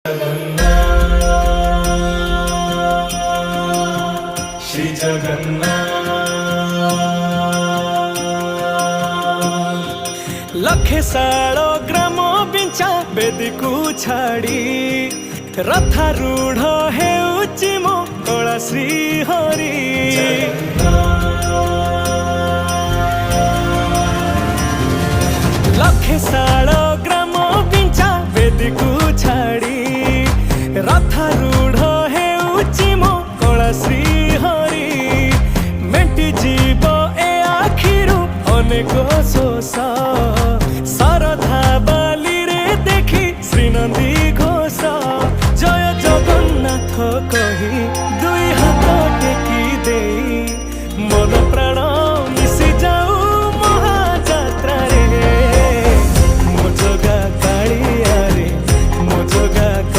श्री जगन्नाथ। लखे सालो ग्राम बिंचा बेदी को छाड़ी रथारूढ़ हेउची मो कला श्री हरि। लखे सालो